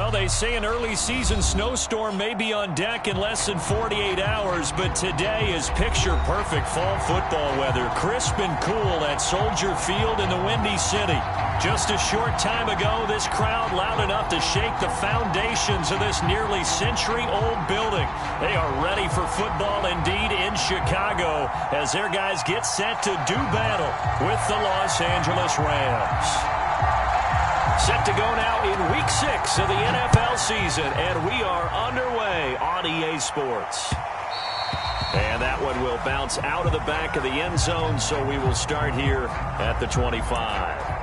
Well, they say an early season snowstorm may be on deck in less than 48 hours, but today is picture-perfect fall football weather. Crisp and cool at Soldier Field in the Windy City. Just a short time ago, this crowd loud enough to shake the foundations of this nearly century-old building. They are ready for football indeed in Chicago as their guys get set to do battle with the Los Angeles Rams. Set to go now in Week 6 of the NFL season, and we are underway on EA Sports. And that one will bounce out of the back of the end zone, so we will start here at the 25.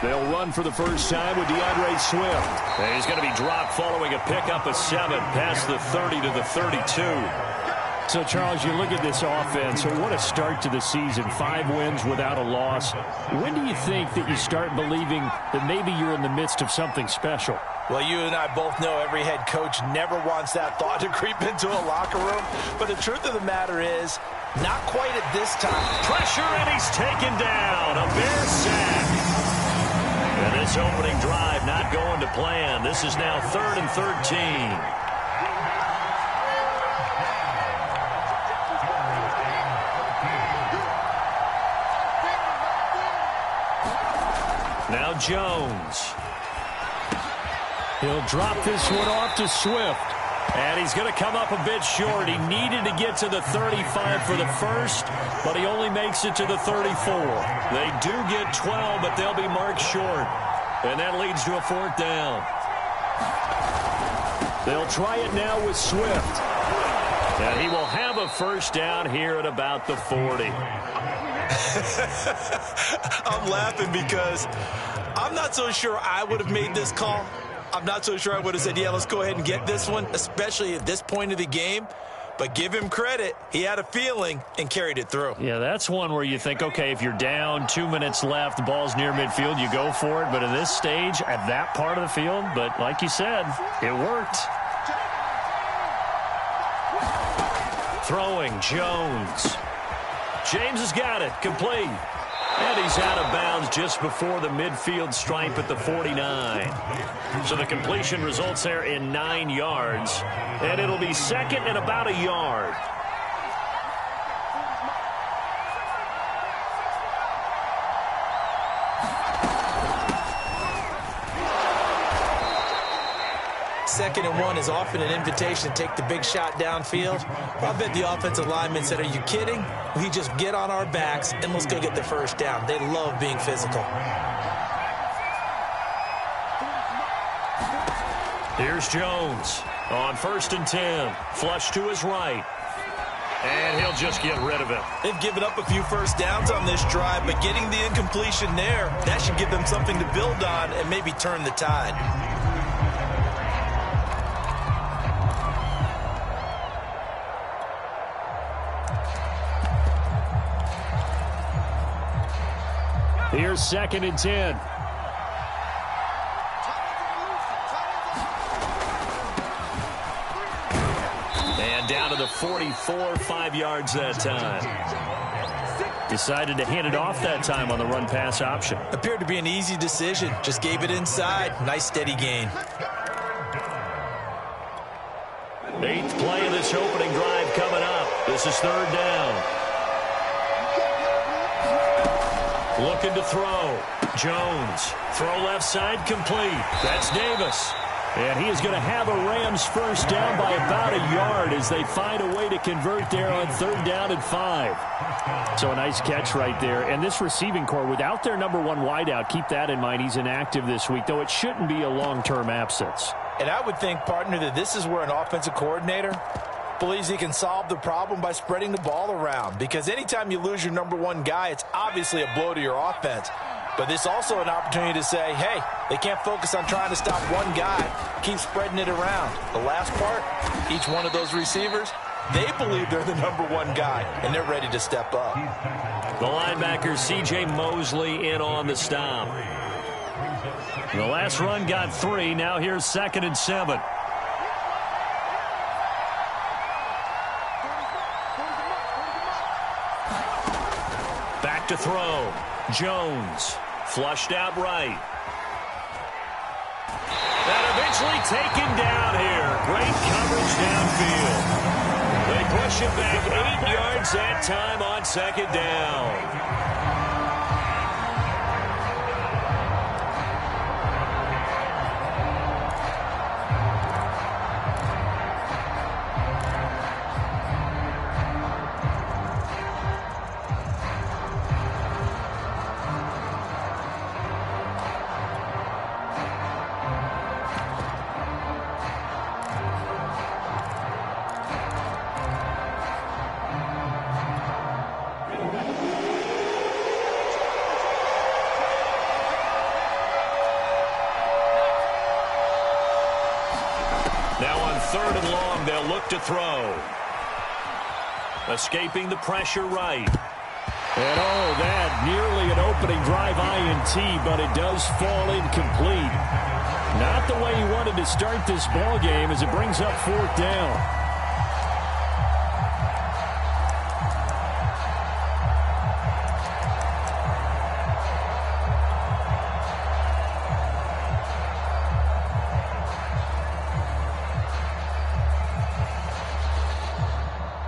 They'll run for the first time with DeAndre Swift. And he's going to be dropped following a pickup of 7 past the 30 to the 32. So, Charles, you look at this offense, so what a start to the season. 5 wins without a loss. When do you think that you start believing that maybe you're in the midst of something special? Well, you and I both know every head coach never wants that thought to creep into a locker room. But the truth of the matter is, not quite at this time. Pressure, and he's taken down. A Bear sack. And this opening drive not going to plan. This is now 3rd and 13. Now Jones. He'll drop this one off to Swift. And he's going to come up a bit short. He needed to get to the 35 for the first, but he only makes it to the 34. They do get 12, but they'll be marked short. And that leads to a 4th down. They'll try it now with Swift. And he will have a first down here at about the 40. I'm laughing because I'm not so sure I would have made this call. I'm not so sure I would have said, yeah, let's go ahead and get this one, especially at this point of the game. But give him credit. He had a feeling and carried it through. Yeah, that's one where you think, okay, if you're down, 2 minutes left, the ball's near midfield, you go for it. But at this stage, at that part of the field, but like you said, it worked. Throwing, Jones. James has got it, complete. And he's out of bounds just before the midfield stripe at the 49. So the completion results there in 9 yards. And it'll be 2nd and about a yard. Second and 1 is often an invitation to take the big shot downfield. I bet the offensive lineman said, are you kidding? We just get on our backs and let's go get the first down. They love being physical. Here's Jones on 1st and 10. Flush to his right. And he'll just get rid of it. They've given up a few first downs on this drive, but getting the incompletion there, that should give them something to build on and maybe turn the tide. Here's 2nd and 10. And down to the 44, 5 yards that time. Decided to hand it off that time on the run-pass option. Appeared to be an easy decision. Just gave it inside. Nice, steady gain. 8th play of this opening drive coming up. This is 3rd down. Looking to throw. Jones. Throw left side complete. That's Davis. And he is going to have a Rams first down by about a yard as they find a way to convert there on 3rd down and 5. So a nice catch right there. And this receiving core, without their number 1 wideout, keep that in mind. He's inactive this week, though it shouldn't be a long-term absence. And I would think, partner, that this is where an offensive coordinator believes he can solve the problem by spreading the ball around. Because anytime you lose your number 1 guy, it's obviously a blow to your offense. But it's also an opportunity to say, hey, they can't focus on trying to stop one guy. Keep spreading it around. The last part, each one of those receivers, they believe they're the #1 guy, and they're ready to step up. The linebacker, C.J. Mosley, in on the stop. The last run got 3. Now here's 2nd and 7. Back to throw. Jones. Flushed out right. And eventually taken down here. Great coverage downfield. They push it back 8 yards that time on 2nd down. Now on 3rd and long, they'll look to throw. Escaping the pressure right. And that nearly an opening drive INT, but it does fall incomplete. Not the way he wanted to start this ball game as it brings up 4th down.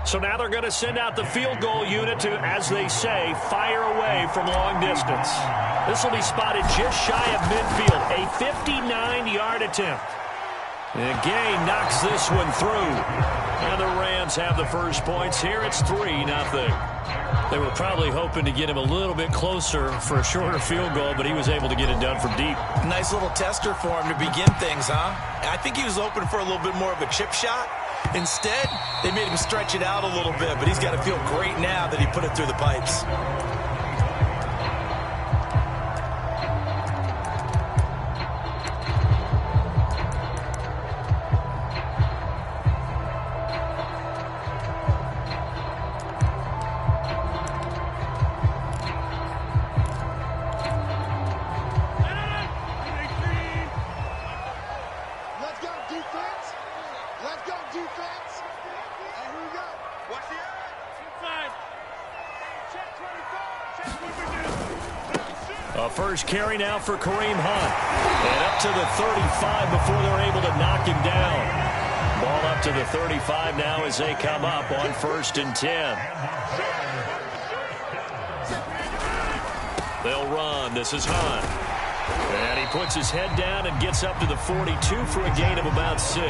So now they're going to send out the field goal unit to, as they say, fire away from long distance. This will be spotted just shy of midfield, a 59-yard attempt. And Gay knocks this one through. And the Rams have the first points here. It's 3-0. They were probably hoping to get him a little bit closer for a shorter field goal, but he was able to get it done from deep. Nice little tester for him to begin things, huh? I think he was hoping for a little bit more of a chip shot. Instead, they made him stretch it out a little bit, but he's got to feel great now that he put it through the pipes. First carry now for Kareem Hunt. And up to the 35 before they're able to knock him down. Ball up to the 35 now as they come up on 1st and 10. They'll run. This is Hunt. And he puts his head down and gets up to the 42 for a gain of about 6.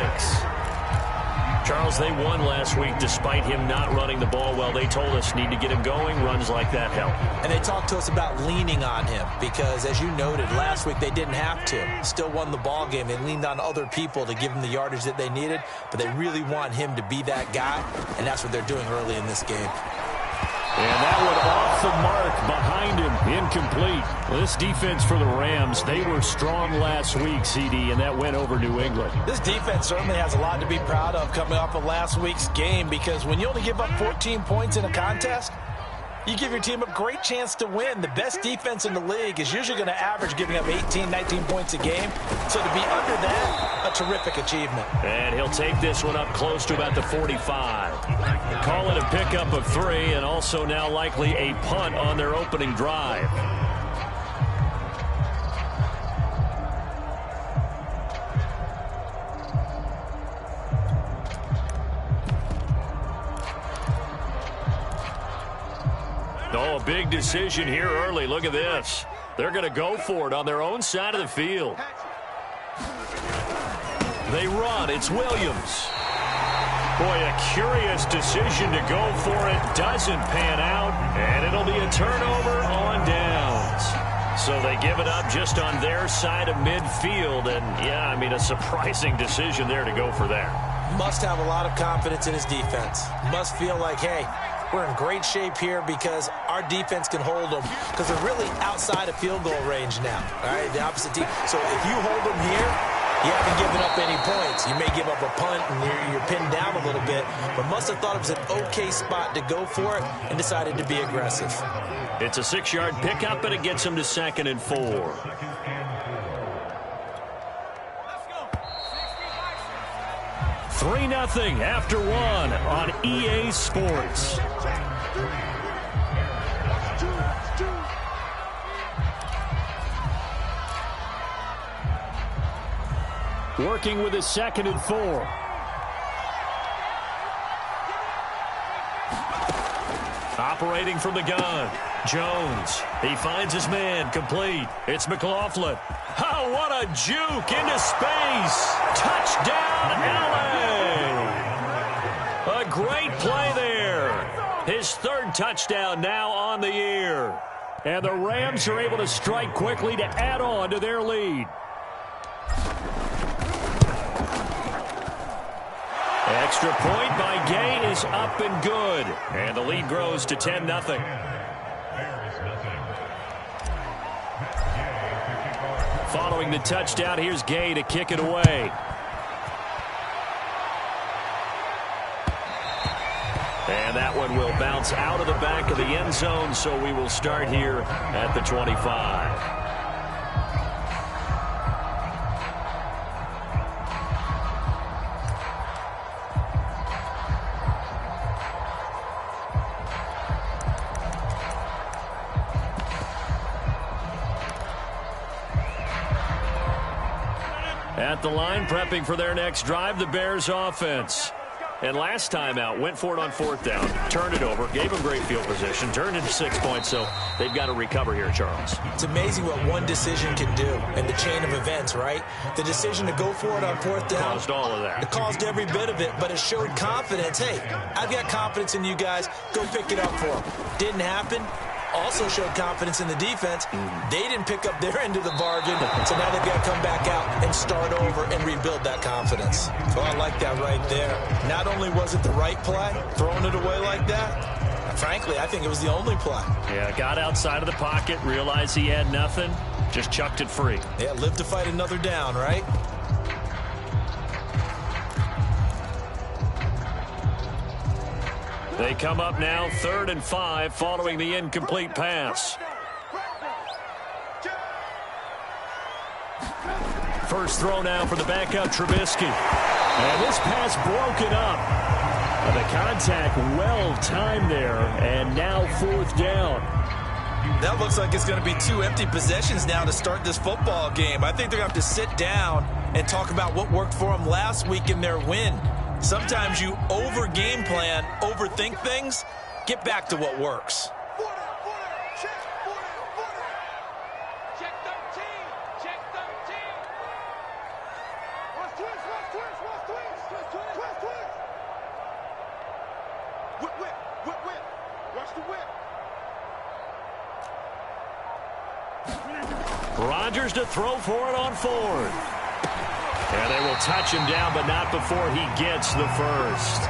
Charles, they won last week despite him not running the ball well. They told us need to get him going. Runs like that help. And they talked to us about leaning on him because, as you noted, last week they didn't have to. Still won the ball game. They leaned on other people to give them the yardage that they needed, but they really want him to be that guy, and that's what they're doing early in this game. And that one off the mark behind him. Incomplete. Well, this defense for the Rams, they were strong last week, CD, and that went over New England. This defense certainly has a lot to be proud of coming off of last week's game because when you only give up 14 points in a contest, you give your team a great chance to win. The best defense in the league is usually going to average giving up 18, 19 points a game. So to be under that, a terrific achievement. And he'll take this one up close to about the 45. Call it a pickup of 3 and also now likely a punt on their opening drive. Oh, a big decision here early. Look at this. They're going to go for it on their own side of the field. They run. It's Williams. Boy, a curious decision to go for it. Doesn't pan out, and it'll be a turnover on downs. So they give it up just on their side of midfield, and, yeah, I mean, a surprising decision there to go for that. Must have a lot of confidence in his defense. Must feel like, hey, we're in great shape here because our defense can hold them because they're really outside of field goal range now, all right, the opposite team. So if you hold them here, you haven't given up any points. You may give up a punt and you're pinned down a little bit, but must have thought it was an okay spot to go for it and decided to be aggressive. It's a 6-yard pickup, and it gets him to 2nd and 4. $3-0 after 1 on EA Sports. Working with his 2nd and 4. Operating from the gun. Jones. He finds his man. Complete. It's McLaughlin. Oh, what a juke into space. Touchdown, LA. A great play there. His 3rd touchdown now on the year. And the Rams are able to strike quickly to add on to their lead. Extra point by Gay is up and good. And the lead grows to 10-0. Following the touchdown, here's Gay to kick it away. And that one will bounce out of the back of the end zone, so we will start here at the 25. At the line, prepping for their next drive, the Bears offense. And last time out, went for it on 4th down, turned it over, gave them great field position, turned into 6 points, so they've got to recover here, Charles. It's amazing what one decision can do in the chain of events, right? The decision to go for it on 4th down. Caused all of that. It caused every bit of it, but it showed confidence. Hey, I've got confidence in you guys. Go pick it up for them. Didn't happen. Also showed confidence in the defense. They didn't pick up their end of the bargain, so now they've got to come back out and start over and rebuild that confidence. So I like that right there. Not only was it the right play, throwing it away like that, frankly, I think it was the only play. Yeah, got outside of the pocket, realized he had nothing, just chucked it free. Yeah, live to fight another down, right? They come up now 3rd and 5 following the incomplete pass. First throw now for the backup, Trubisky. And this pass broken up. The contact well timed there, and now 4th down. That looks like it's going to be 2 empty possessions now to start this football game. I think they're going to have to sit down and talk about what worked for them last week in their win. Sometimes you over-game plan, overthink things. Get back to what works. Check 13. Check 13. Watch twist. Whip. Watch the whip. Rodgers to throw for it on 4th. And they will touch him down, but not before he gets the first.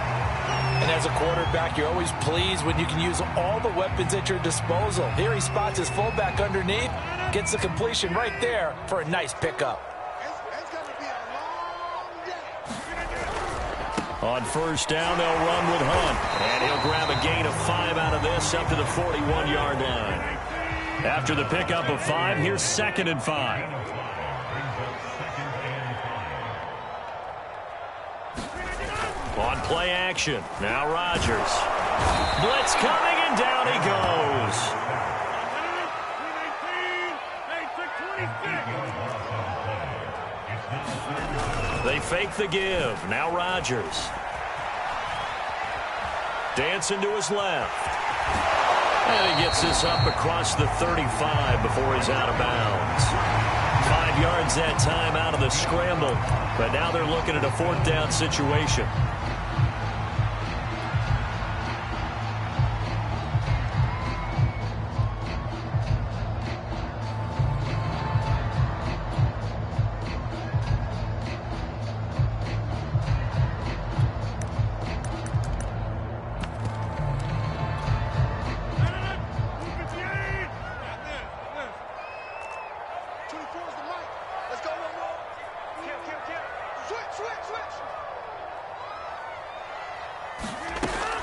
And as a quarterback, you're always pleased when you can use all the weapons at your disposal. Here he spots his fullback underneath, gets the completion right there for a nice pickup. It's going to be a long day. On 1st down, they'll run with Hunt. And he'll grab a gain of 5 out of this up to the 41-yard line. After the pickup of 5, here's 2nd and 5. On play action, now Rodgers. Blitz coming, and down he goes. They fake the give, now Rodgers. Dancing to his left. And he gets this up across the 35 before he's out of bounds. 5 yards that time out of the scramble, but now they're looking at a 4th down situation.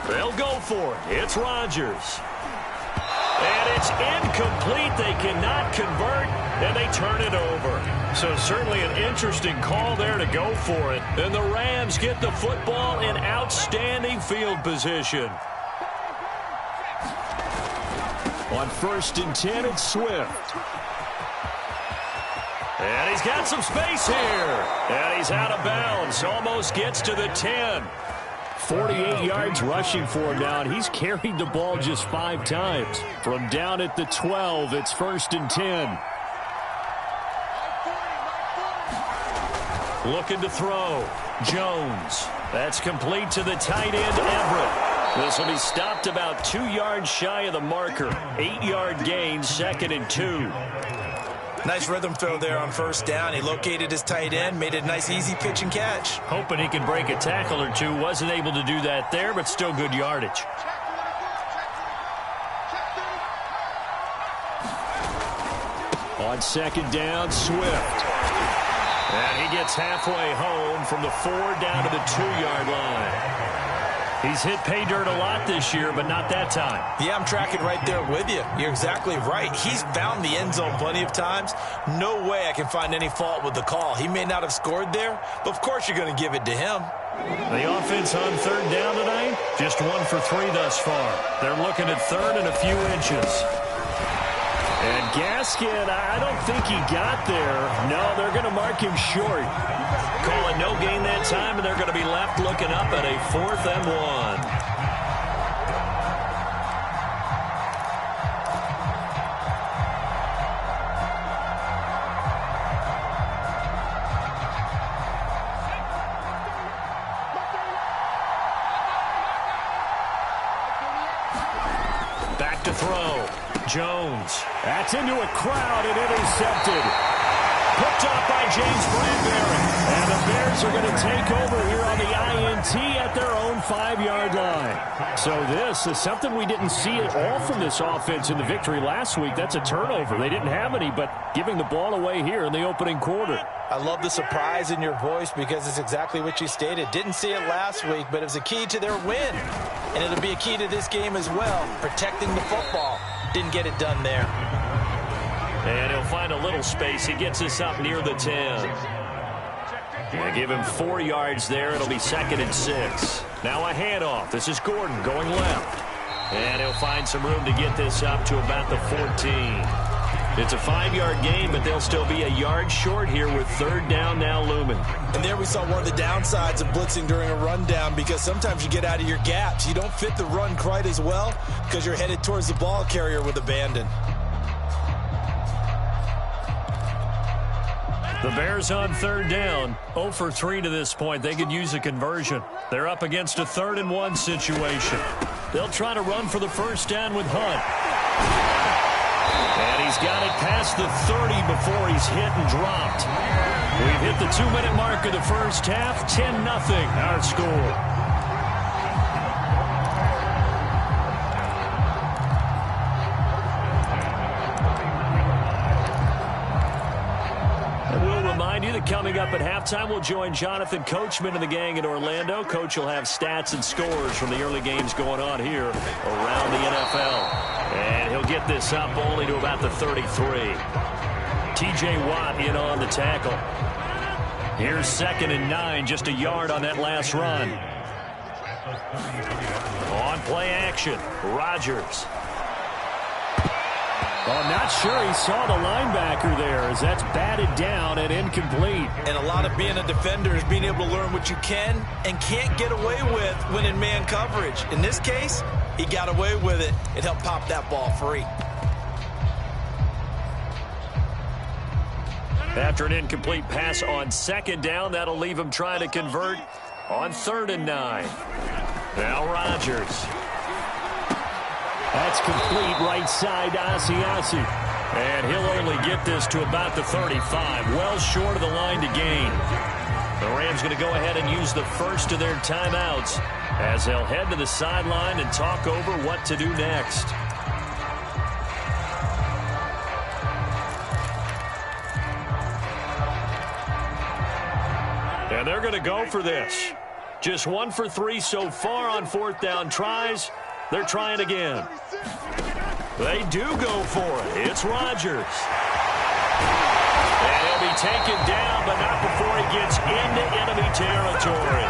They'll go for it. It's Rodgers. And it's incomplete. They cannot convert, and they turn it over. So certainly an interesting call there to go for it. And the Rams get the football in outstanding field position. On 1st and 10, it's Swift. And he's got some space here. And he's out of bounds. Almost gets to the 10. 48 yards rushing for him now, and he's carried the ball just 5 times. From down at the 12, it's 1st and 10. Looking to throw. Jones. That's complete to the tight end, Everett. This will be stopped about 2 yards shy of the marker. 8-yard gain, 2nd and 2. Nice rhythm throw there on 1st down. He located his tight end, made it a nice easy pitch and catch. Hoping he could break a tackle or two. Wasn't able to do that there, but still good yardage. On 2nd down, Swift. And he gets halfway home from the 4 down to the 2-yard line. He's hit pay dirt a lot this year, but not that time. Yeah, I'm tracking right there with you. You're exactly right. He's found the end zone plenty of times. No way I can find any fault with the call. He may not have scored there, but of course you're going to give it to him. The offense on 3rd down tonight, just 1 for 3 thus far. They're looking at 3rd and a few inches. And Gaskin, I don't think he got there. No, they're going to mark him short. Call it no gain that time, and they're going to be left looking up at a 4th and 1. Back to throw. Jones. That's into a crowd and intercepted. Picked up by James Bradbury. And the Bears are going to take over here on the INT at their own 5-yard line. So this is something we didn't see at all from this offense in the victory last week. That's a turnover. They didn't have any, but giving the ball away here in the opening quarter. I love the surprise in your voice because it's exactly what you stated. Didn't see it last week, but it was a key to their win. And it'll be a key to this game as well, protecting the football. Didn't get it done there. And he'll find a little space. He gets us up near the 10. And give him 4 yards there. It'll be 2nd and 6. Now a handoff. This is Gordon going left. And he'll find some room to get this up to about the 14. It's a 5-yard gain, but they'll still be a yard short here with 3rd down now looming. And there we saw one of the downsides of blitzing during a rundown because sometimes you get out of your gaps. You don't fit the run quite as well because you're headed towards the ball carrier with abandon. The Bears on 3rd down, 0 for 3 to this point. They could use a conversion. They're up against a 3rd and 1 situation. They'll try to run for the 1st down with Hunt. And he's got it past the 30 before he's hit and dropped. We've hit the 2-minute mark of the first half. 10-0 our score. Coming up at halftime, we'll join Jonathan Coachman and the gang in Orlando. Coach will have stats and scores from the early games going on here around the NFL. And he'll get this up only to about the 33. T.J. Watt in on the tackle. Here's 2nd and 9, just a yard on that last run. On play action, Rodgers. I'm not sure he saw the linebacker there as that's batted down and incomplete. And a lot of being a defender is being able to learn what you can and can't get away with when in man coverage. In this case, he got away with it. It helped pop that ball free. After an incomplete pass on 2nd down, that'll leave him trying to convert on 3rd and 9. Now Rodgers. That's complete right side to Asiasi. And he'll only get this to about the 35. Well short of the line to gain. The Rams going to go ahead and use the first of their timeouts as they'll head to the sideline and talk over what to do next. And they're going to go for this. Just 1 for 3 so far on fourth down tries. They're trying again. They do go for it. It's Rodgers. And he'll be taken down, but not before he gets into enemy territory.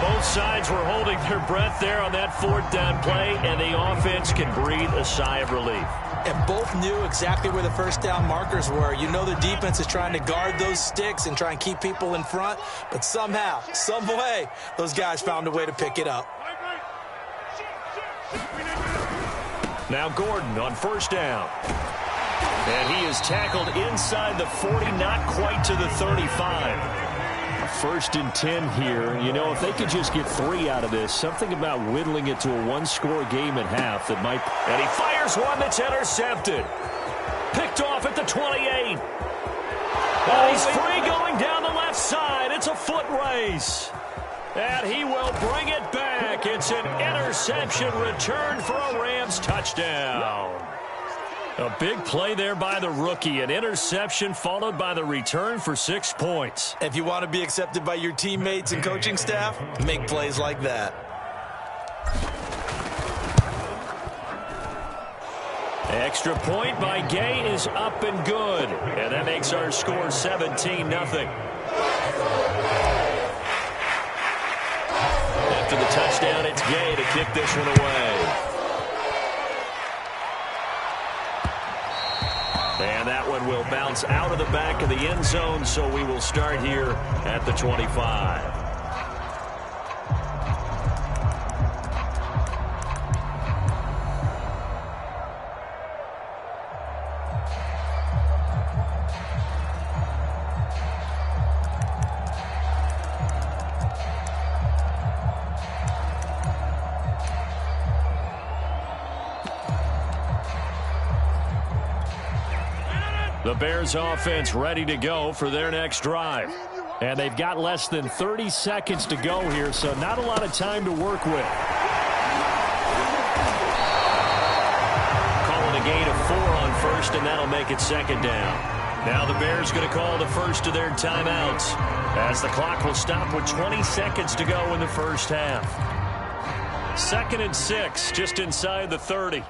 Both sides were holding their breath there on that fourth down play, and the offense can breathe a sigh of relief. And both knew exactly where the first down markers were. You know the defense is trying to guard those sticks and try and keep people in front, but somehow, some way, those guys found a way to pick it up. Now Gordon on first down. And he is tackled inside the 40, not quite to the 35. First and 10 here. You know, if they could just get 3 out of this, something about whittling it to a one-score game at half that might... And he fires one that's intercepted. Picked off at the 28. And he's free going down the left side. It's a foot race. And he will bring it back. It's an interception return for a Rams touchdown. A big play there by the rookie. An interception followed by the return for 6 points. If you want to be accepted by your teammates and coaching staff, make plays like that. Extra point by Gay is up and good. And that makes our score 17-0. After the touchdown, it's Gay to kick this one away. And that one will bounce out of the back of the end zone, so we will start here at the 25. The Bears offense ready to go for their next drive. And they've got less than 30 seconds to go here, so not a lot of time to work with. Calling a gain of 4 on first, and that'll make it second down. Now the Bears going to call the first of their timeouts, as the clock will stop with 20 seconds to go in the first half. 2nd and 6, just inside the 30.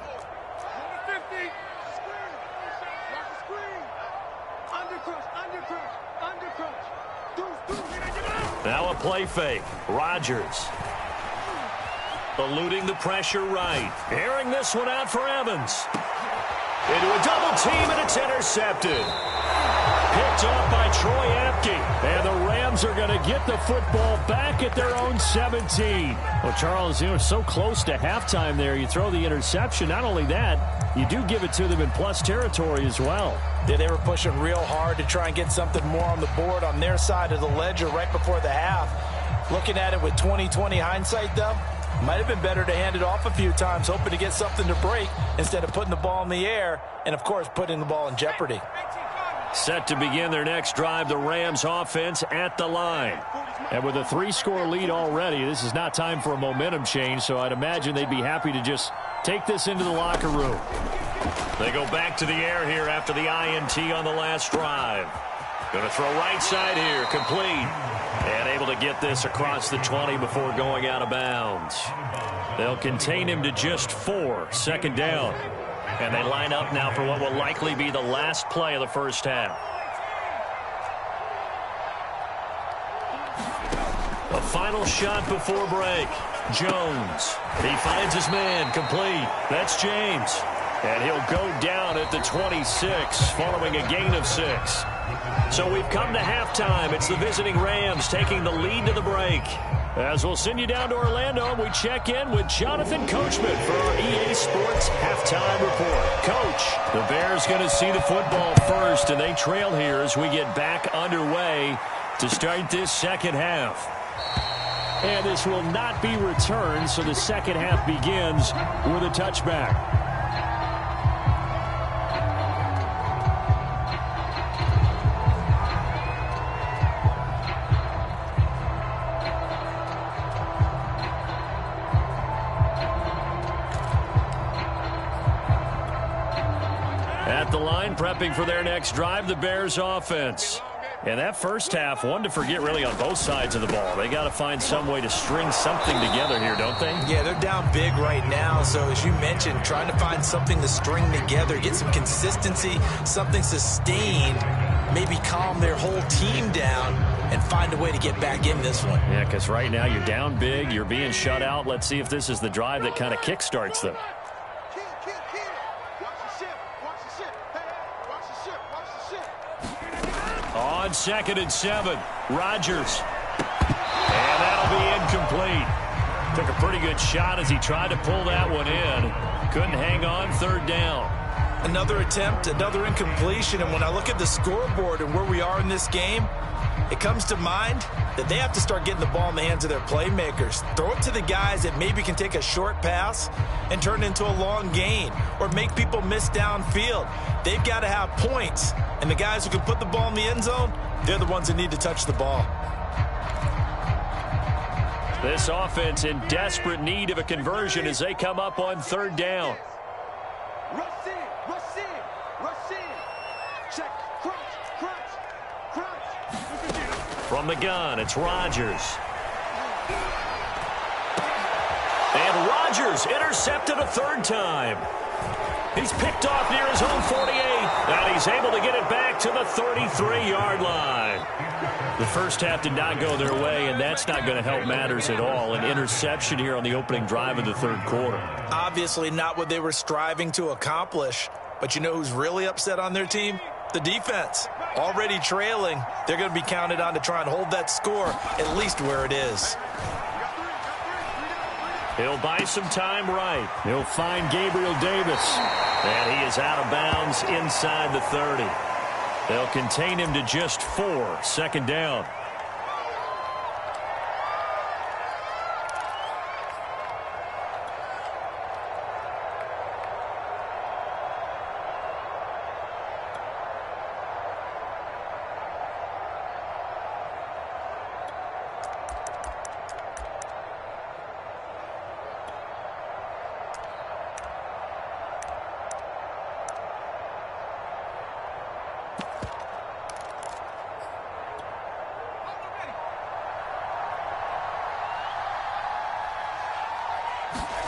Now a play fake. Rodgers. Eluding the pressure right. Airing this one out for Evans. Into a double team, and it's intercepted. Picked off by Troy Apke. And the Rams are going to get the football back at their own 17. Well, Charles, you know, so close to halftime there. You throw the interception. Not only that, you do give it to them in plus territory as well. Yeah, they were pushing real hard to try and get something more on the board on their side of the ledger right before the half. Looking at it with 20/20 hindsight, though, might have been better to hand it off a few times, hoping to get something to break instead of putting the ball in the air and, of course, putting the ball in jeopardy. Set to begin their next drive, the Rams offense at the line. And with a 3-score lead already, this is not time for a momentum change, so I'd imagine they'd be happy to just take this into the locker room. They go back to the air here after the INT on the last drive. Going to throw right side here, complete. And able to get this across the 20 before going out of bounds. They'll contain him to just 4, second down. And they line up now for what will likely be the last play of the first half. A final shot before break. Jones. He finds his man, complete. That's James. And he'll go down at the 26 following a gain of 6. So we've come to halftime. It's the visiting Rams taking the lead to the break. As we'll send you down to Orlando, we check in with Jonathan Coachman for our EA Sports Halftime Report. Coach, the Bears going to see the football first, and they trail here as we get back underway to start this second half. And this will not be returned, so the second half begins with a touchback. At the line, prepping for their next drive, the Bears offense. And that first half, one to forget really on both sides of the ball. They got to find some way to string something together here, don't they? Yeah, they're down big right now. So as you mentioned, trying to find something to string together, get some consistency, something sustained, maybe calm their whole team down and find a way to get back in this one. Yeah, because right now you're down big, you're being shut out. Let's see if this is the drive that kind of kickstarts them. On 2nd and 7, Rodgers. And that'll be incomplete. Took a pretty good shot as he tried to pull that one in. Couldn't hang on, 3rd down. Another attempt, another incompletion, and when I look at the scoreboard and where we are in this game, it comes to mind that they have to start getting the ball in the hands of their playmakers. Throw it to the guys that maybe can take a short pass and turn it into a long gain or make people miss downfield. They've got to have points, and the guys who can put the ball in the end zone, they're the ones that need to touch the ball. This offense in desperate need of a conversion as they come up on 3rd down. Rush in, rush in, rush in. Check, crunch, crunch, crunch. From the gun, it's Rodgers. And Rodgers intercepted a 3rd time. He's picked off near his own 48, and he's able to get it back to the 33-yard line. The first half did not go their way, and that's not going to help matters at all. An interception here on the opening drive of the 3rd quarter. Obviously not what they were striving to accomplish, but you know who's really upset on their team? The defense. Already trailing, they're going to be counted on to try and hold that score at least where it is. He'll buy some time right. He'll find Gabriel Davis. And he is out of bounds inside the 30. They'll contain him to just 4. 2nd down.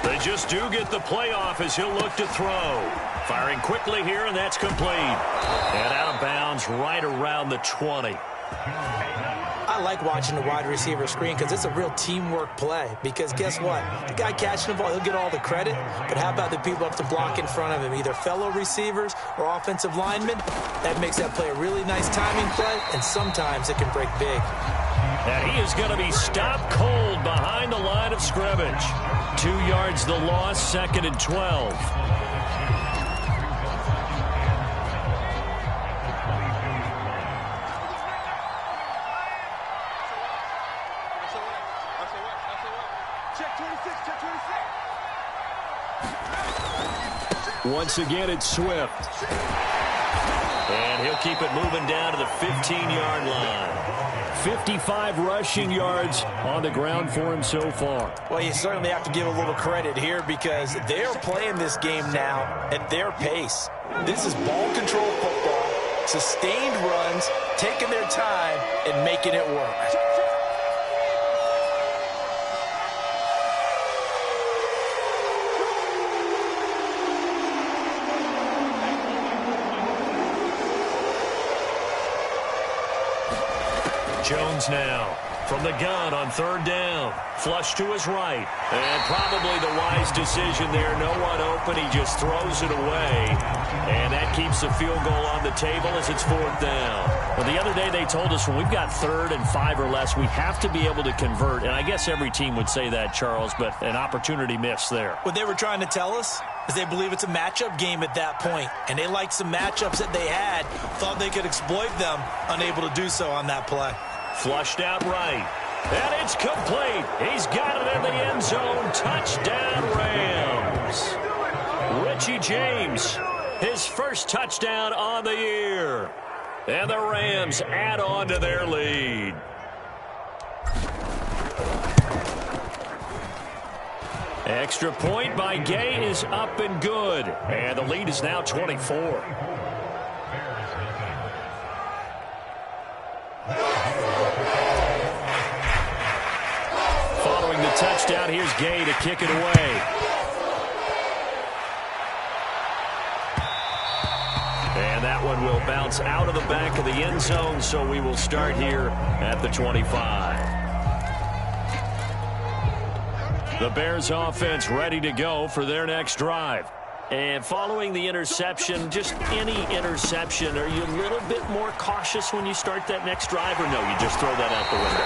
They just do get the playoff as he'll look to throw. Firing quickly here, and that's complete. And out of bounds right around the 20. I like watching the wide receiver screen because it's a real teamwork play. Because guess what? The guy catching the ball, he'll get all the credit. But how about the people up to block in front of him, either fellow receivers or offensive linemen? That makes that play a really nice timing play, and sometimes it can break big. And he is going to be stopped cold behind the line of scrimmage. 2 yards the loss, 2nd and 12. Check 26, check 26. Once again, it's Swift. And he'll keep it moving down to the 15-yard line. 55 rushing yards on the ground for him so far. Well, you certainly have to give a little credit here because they're playing this game now at their pace. This is ball control football, sustained runs, taking their time and making it work. Jones now from the gun on 3rd down. Flush to his right. And probably the wise decision there. No one open. He just throws it away. And that keeps the field goal on the table as it's 4th down. Well, the other day they told us when we've got 3rd and 5 or less, we have to be able to convert. And I guess every team would say that, Charles, but an opportunity missed there. What they were trying to tell us is they believe it's a matchup game at that point. And they liked some matchups that they had, thought they could exploit them, unable to do so on that play. Flushed out right. And it's complete. He's got it in the end zone. Touchdown, Rams. Richie James, his first touchdown on the year. And the Rams add on to their lead. Extra point by Gay is up and good. And the lead is now 24. first down. Here's Gay to kick it away. And that one will bounce out of the back of the end zone, so we will start here at the 25. The Bears offense ready to go for their next drive. And following the interception, just any interception, are you a little bit more cautious when you start that next drive, or no, you just throw that out the window?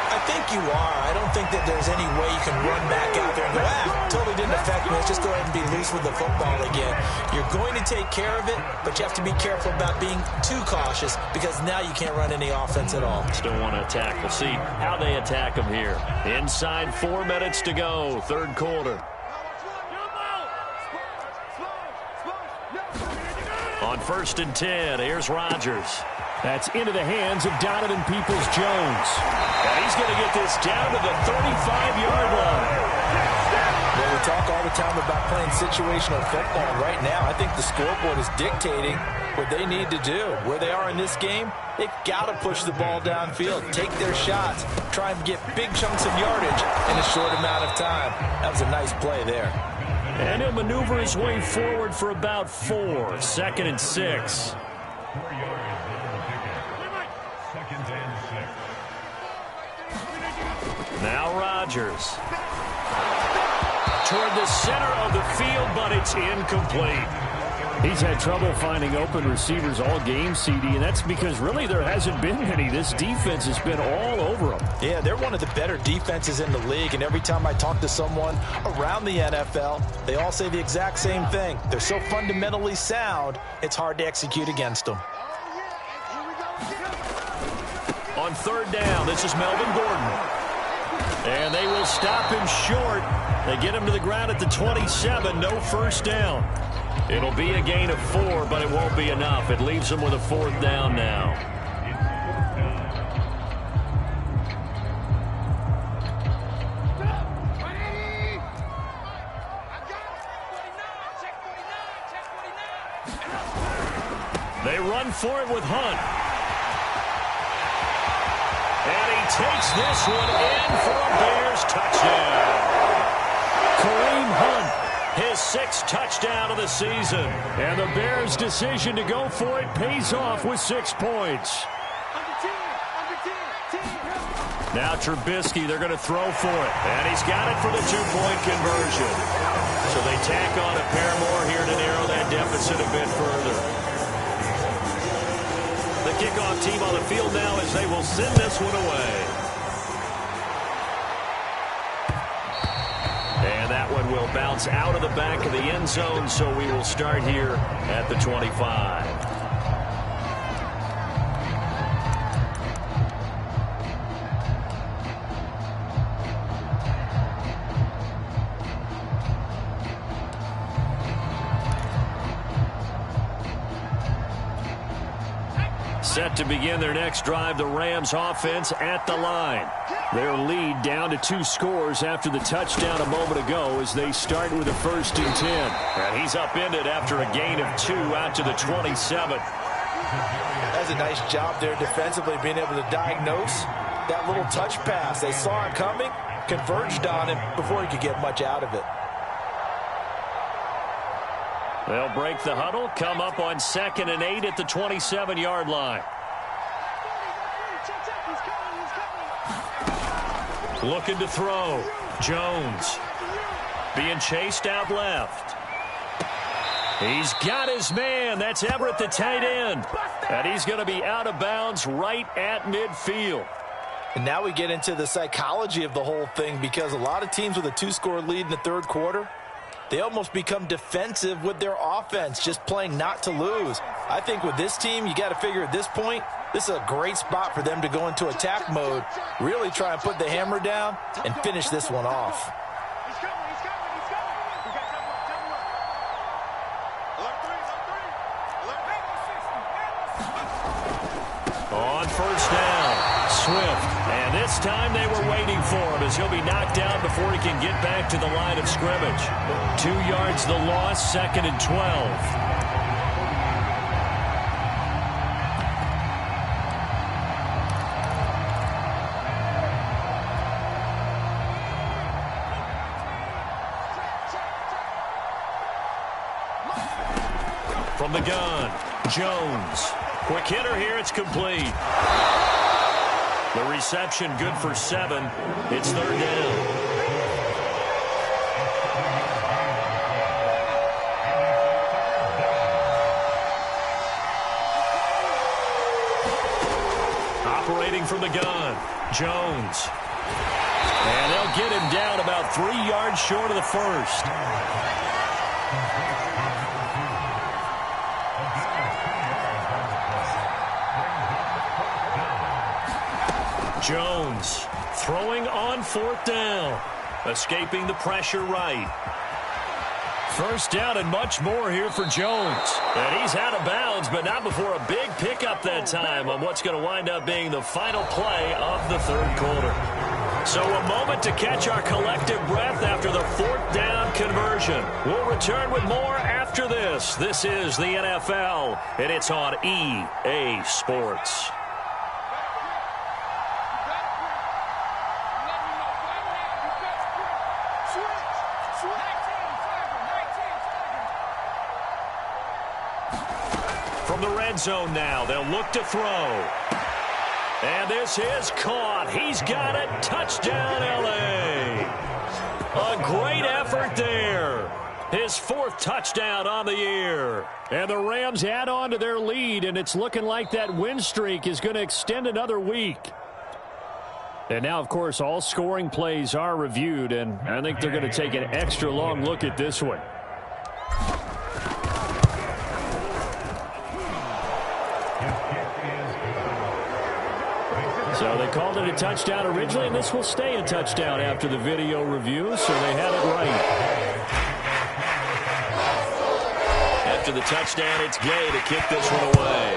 I think you are. I don't think that there's any way you can run back out there and go, totally didn't affect me. Let's just go ahead and be loose with the football again. You're going to take care of it, but you have to be careful about being too cautious because now you can't run any offense at all. Still want to attack. We'll see how they attack them here. Inside 4 minutes to go, third quarter. On 1st and 10, here's Rodgers. That's into the hands of Donovan Peoples-Jones. And he's going to get this down to the 35-yard line. Well, we talk all the time about playing situational football. Right now, I think the scoreboard is dictating what they need to do. Where they are in this game, they've got to push the ball downfield, take their shots, try and get big chunks of yardage in a short amount of time. That was a nice play there. And he'll maneuver his way forward for about 4. 2nd and 6. Now Rodgers. Toward the center of the field, but it's incomplete. He's had trouble finding open receivers all game, CD, and that's because really there hasn't been any. This defense has been all over them. Yeah, they're one of the better defenses in the league, and every time I talk to someone around the NFL, they all say the exact same thing. They're so fundamentally sound, it's hard to execute against them. On 3rd down, this is Melvin Gordon. And they will stop him short. They get him to the ground at the 27. No first down. It'll be a gain of 4, but it won't be enough. It leaves them with a 4th down now. They run for it with Hunt. And he takes this one in for a Bears touchdown. Kareem Hunt, his 6th touchdown of the season. And the Bears' decision to go for it pays off with 6 points. Now Trubisky, they're going to throw for it. And he's got it for the 2-point conversion. So they tack on a pair more here to narrow that deficit a bit further. The kickoff team on the field now as they will send this one away. And that one will bounce out of the back of the end zone, so we will start here at the 25. Set to begin their next drive, the Rams offense at the line. Their lead down to 2 scores after the touchdown a moment ago as they start with a 1st and 10. And he's upended after a gain of 2 out to the 27. That's a nice job there defensively, being able to diagnose that little touch pass. They saw it coming, converged on him before he could get much out of it. They'll break the huddle, come up on 2nd and 8 at the 27-yard line. Looking to throw. Jones being chased out left. He's got his man. That's Everett, the tight end. And he's going to be out of bounds right at midfield. And now we get into the psychology of the whole thing, because a lot of teams with a 2-score lead in the 3rd quarter, they almost become defensive with their offense, just playing not to lose. I think with this team, you got to figure at this point, this is a great spot for them to go into attack mode, really try and put the hammer down and finish this one off. On 1st down, Swift. And this time they were waiting for him as he'll be knocked down before he can get back to the line of scrimmage. 2 yards the loss, 2nd and 12. From the gun, Jones. Quick hitter here, it's complete. The reception good for 7. It's 3rd down. Operating from the gun, Jones. And they'll get him down about 3 yards short of the first. Jones throwing on 4th down. Escaping the pressure right. 1st down and much more here for Jones. And he's out of bounds, but not before a big pickup that time on what's going to wind up being the final play of the 3rd quarter. So a moment to catch our collective breath after the 4th down conversion. We'll return with more after this. This is the NFL, and it's on EA Sports. From the red zone now, they'll look to throw. And this is caught. He's got it. Touchdown, L.A. A great effort there. His 4th touchdown on the year. And the Rams add on to their lead, and it's looking like that win streak is going to extend another week. And now, of course, all scoring plays are reviewed, and I think they're going to take an extra long look at this one. So they called it a touchdown originally, and this will stay a touchdown after the video review, so they had it right. After the touchdown, it's Gay to kick this one away.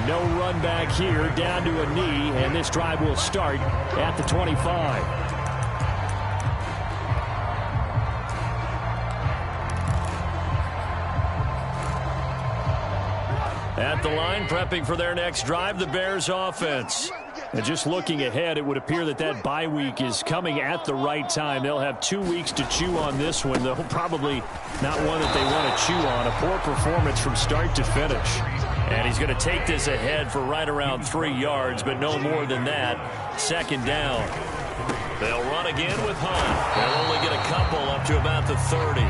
No run back here, down to a knee, and this drive will start at the 25. At the line, prepping for their next drive, the Bears offense. And just looking ahead, it would appear that that bye week is coming at the right time. They'll have 2 weeks to chew on this one, though probably not one that they want to chew on. A poor performance from start to finish. And he's going to take this ahead for right around 3 yards, but no more than that. 2nd down. They'll run again with Hunt. They'll only get a couple up to about the 30.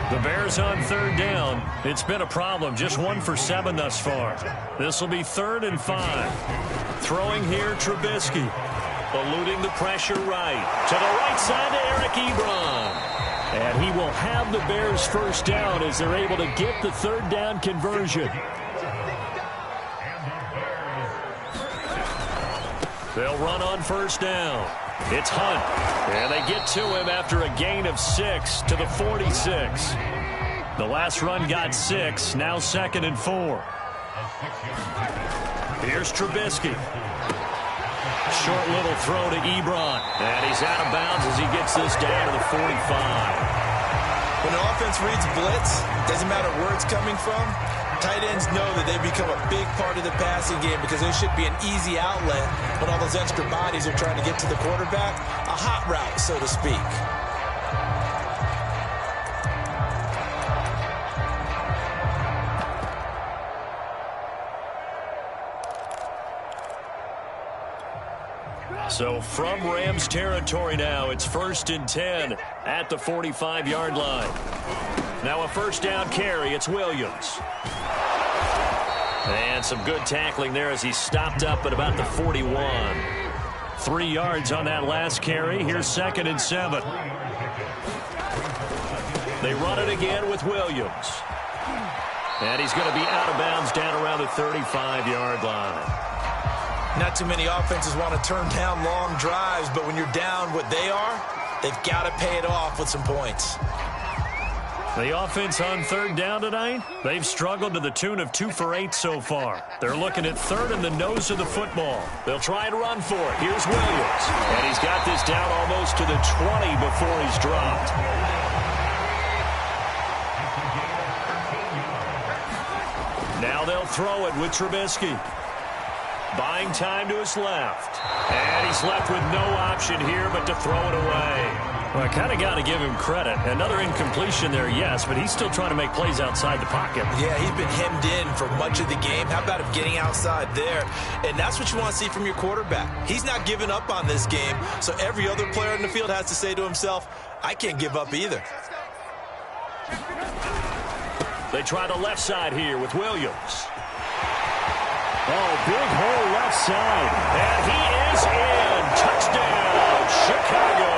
The Bears on 3rd down. It's been a problem. Just 1 for 7 thus far. This will be 3rd and 5. Throwing here, Trubisky. Eluding the pressure right. To the right side to Eric Ebron. And he will have the Bears 1st down as they're able to get the 3rd down conversion. They'll run on 1st down. It's Hunt. And they get to him after a gain of 6 to the 46. The last run got 6. Now 2nd and 4. Here's Trubisky. Short little throw to Ebron. And he's out of bounds as he gets this down to the 45. When the offense reads blitz, doesn't matter where it's coming from, tight ends know that they become a big part of the passing game because there should be an easy outlet when all those extra bodies are trying to get to the quarterback. A hot route, so to speak. So from Rams territory now, it's 1st and 10 at the 45-yard line. Now a 1st down carry, it's Williams. And some good tackling there as he stopped up at about the 41. 3 yards on that last carry. Here's 2nd and 7. They run it again with Williams. And he's going to be out of bounds down around the 35-yard line. Not too many offenses want to turn down long drives, but when you're down what they are, they've got to pay it off with some points. The offense on 3rd down tonight, they've struggled to the tune of 2 for 8 so far. They're looking at 3rd and the nose of the football. They'll try and run for it. Here's Williams. And he's got this down almost to the 20 before he's dropped. Now they'll throw it with Trubisky. Buying time to his left. And he's left with no option here but to throw it away. Well, I kind of got to give him credit. Another incompletion there, yes, but he's still trying to make plays outside the pocket. Yeah, he's been hemmed in for much of the game. How about him getting outside there? And that's what you want to see from your quarterback. He's not giving up on this game, so every other player in the field has to say to himself, I can't give up either. They try the left side here with Williams. Oh, big hole left side. And he is in. Touchdown, Chicago.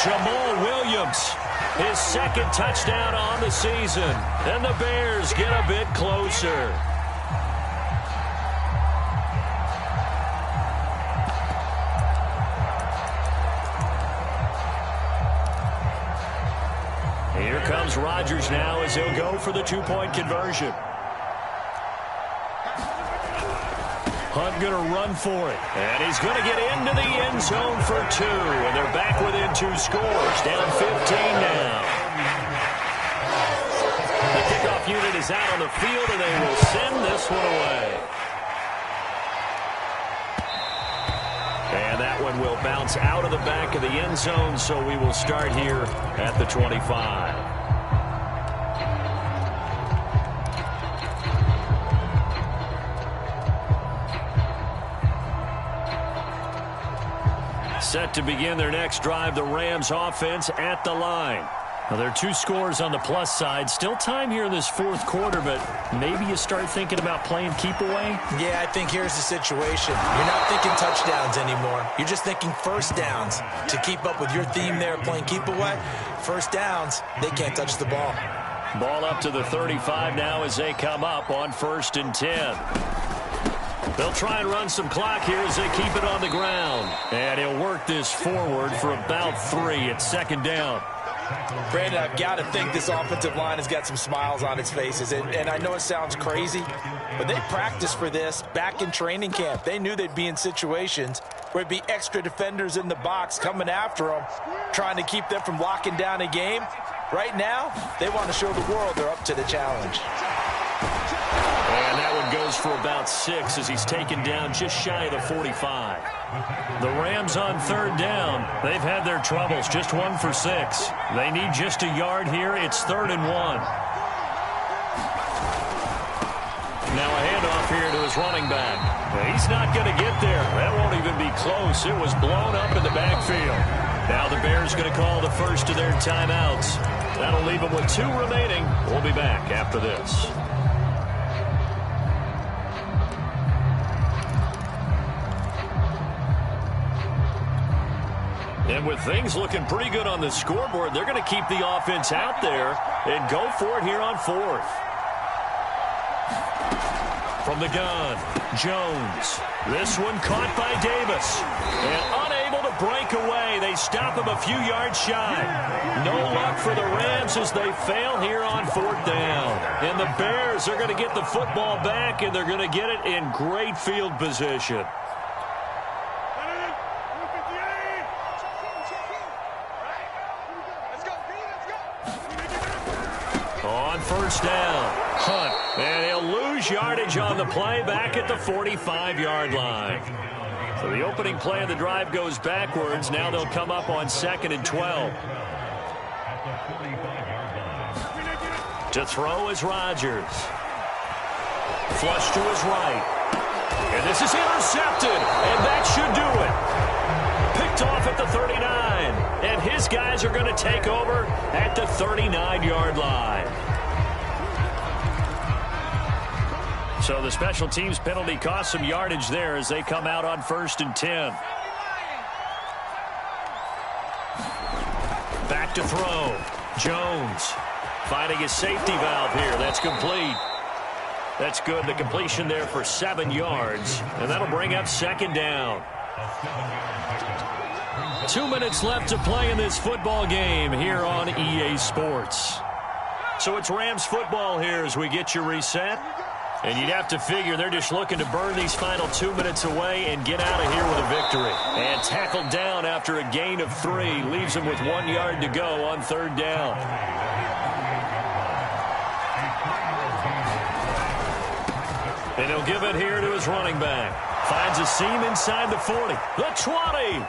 Jamal Williams, his second touchdown on the season. And the Bears get a bit closer. Here comes Rodgers now as he'll go for the two-point conversion. Hunt going to run for it. And he's going to get into the end zone for 2. And they're back within 2 scores. Down 15 now. The kickoff unit is out on the field, and they will send this one away. And that one will bounce out of the back of the end zone, so we will start here at the 25. Set to begin their next drive, the Rams offense at the line. Now, there are 2 scores on the plus side. Still time here in this fourth quarter, but maybe you start thinking about playing keep away? Yeah, I think here's the situation. You're not thinking touchdowns anymore. You're just thinking first downs. To keep up with your theme there, playing keep away, first downs, they can't touch the ball. Ball up to the 35 now as they come up on 1st and 10. They'll try and run some clock here as they keep it on the ground. And he'll work this forward for about 3 at 2nd down. Brandon, I've got to think this offensive line has got some smiles on its faces. And I know it sounds crazy, but they practiced for this back in training camp. They knew they'd be in situations where it'd be extra defenders in the box coming after them, trying to keep them from locking down a game. Right now, they want to show the world they're up to the challenge. And that one goes for about 6 as he's taken down just shy of the 45. The Rams on 3rd down. They've had their troubles, just 1 for 6. They need just a yard here. It's 3rd and 1. Now a handoff here to his running back. He's not going to get there. That won't even be close. It was blown up in the backfield. Now the Bears going to call the first of their timeouts. That'll leave them with 2 remaining. We'll be back after this. And with things looking pretty good on the scoreboard, they're going to keep the offense out there and go for it here on 4th. From the gun, Jones. This one caught by Davis. And unable to break away. They stop him a few yards shy. No luck for the Rams as they fail here on 4th down. And the Bears are going to get the football back, and they're going to get it in great field position. On 1st down, Hunt, and he'll lose yardage on the play back at the 45-yard line. So the opening play of the drive goes backwards. Now they'll come up on 2nd and 12. To throw is Rodgers. Flush to his right. And this is intercepted, and that should do it. Picked off at the 39, and his guys are going to take over at the 39-yard line. So the special teams penalty cost some yardage there as they come out on 1st and 10. Back to throw. Jones finding his safety valve here. That's complete. That's good. The completion there for 7 yards, and that'll bring up 2nd down. 2 minutes left to play in this football game here on EA Sports. So it's Rams football here as we get you reset. And you'd have to figure they're just looking to burn these final 2 minutes away and get out of here with a victory. And tackled down after a gain of 3. Leaves them with 1 yard to go on 3rd down. And he'll give it here to his running back. Finds a seam inside the 40. The 20.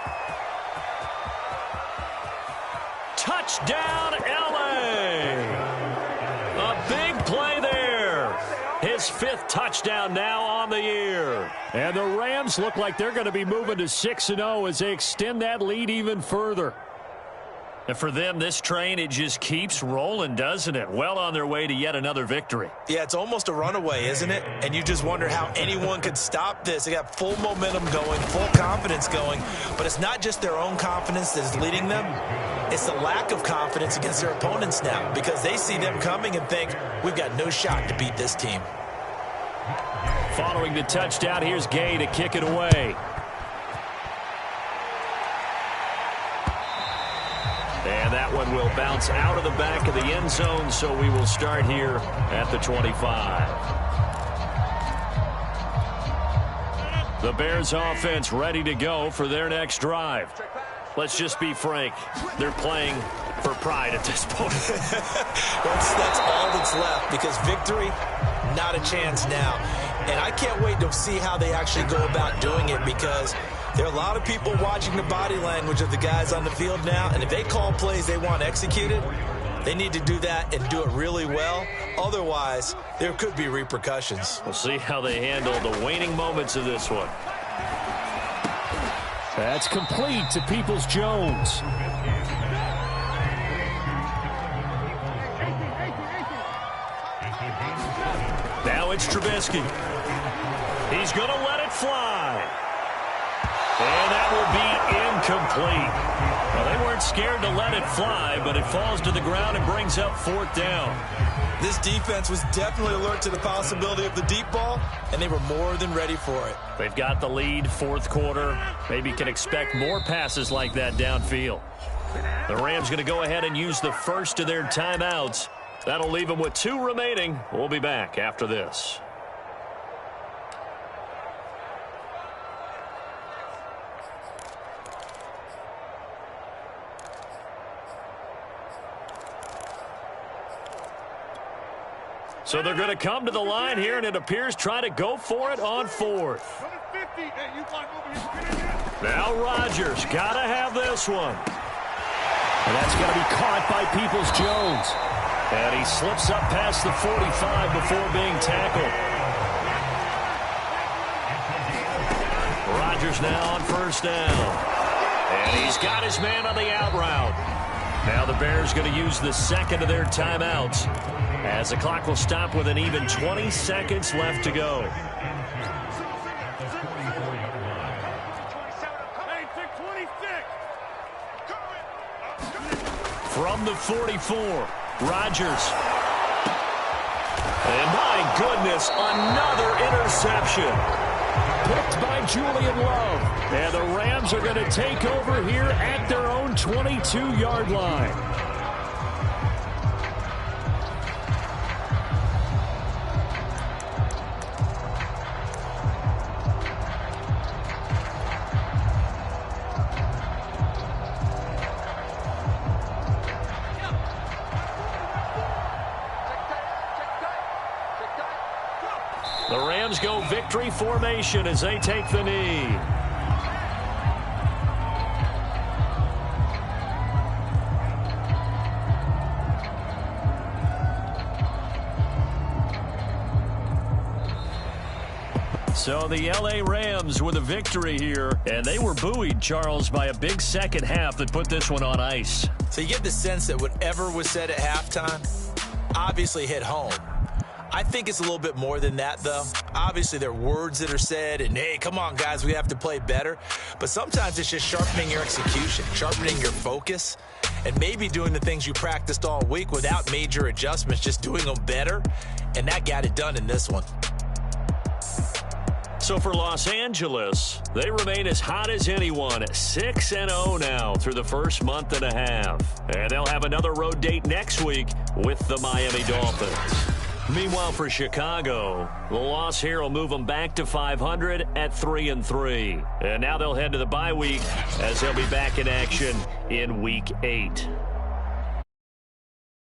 Touchdown, LA! A big play there. His 5th touchdown now on the year. And the Rams look like they're going to be moving to 6-0 as they extend that lead even further. And for them, this train, it just keeps rolling, doesn't it? Well on their way to yet another victory. Yeah, it's almost a runaway, isn't it? And you just wonder how anyone could stop this. They got full momentum going, full confidence going. But it's not just their own confidence that is leading them. It's the lack of confidence against their opponents now, because they see them coming and think, we've got no shot to beat this team. Following the touchdown, here's Gay to kick it away. And that one will bounce out of the back of the end zone, so we will start here at the 25. The Bears offense ready to go for their next drive. Let's just be frank. They're playing for pride at this point. That's all that's left, because victory, not a chance now. And I can't wait to see how they actually go about doing it, because there are a lot of people watching the body language of the guys on the field now, and if they call plays they want executed, they need to do that and do it really well. Otherwise, there could be repercussions. We'll see how they handle the waning moments of this one. That's complete to Peoples-Jones. Now it's Trubisky. He's going to let it fly. And that will be incomplete. Well, they weren't scared to let it fly, but it falls to the ground and brings up 4th down. This defense was definitely alert to the possibility of the deep ball, and they were more than ready for it. They've got the lead, 4th quarter. Maybe can expect more passes like that downfield. The Rams going to go ahead and use the first of their timeouts. That'll leave them with 2 remaining. We'll be back after this. So they're going to come to the line here, and it appears try to go for it on 4th. Now Rodgers got to have this one. And that's going to be caught by Peoples-Jones. And he slips up past the 45 before being tackled. Rodgers now on 1st down. And he's got his man on the out route. Now the Bears going to use the 2nd of their timeouts, as the clock will stop with an even 20 seconds left to go. From the 44, Rodgers. And my goodness, another interception. Picked by Julian Love. And the Rams are going to take over here at their own 22-yard line. The Rams go victory formation as they take the knee. So the L.A. Rams with a victory here, and they were buoyed, Charles, by a big second half that put this one on ice. So you get the sense that whatever was said at halftime obviously hit home. I think it's a little bit more than that, though. Obviously, there are words that are said, and, hey, come on, guys, we have to play better. But sometimes it's just sharpening your execution, sharpening your focus, and maybe doing the things you practiced all week without major adjustments, just doing them better, and that got it done in this one. So for Los Angeles, they remain as hot as anyone, 6-0 now through the first month and a half. And they'll have another road date next week with the Miami Dolphins. Meanwhile, for Chicago, the loss here will move them back to 500 at 3-3. And now they'll head to the bye week as they'll be back in action in Week 8.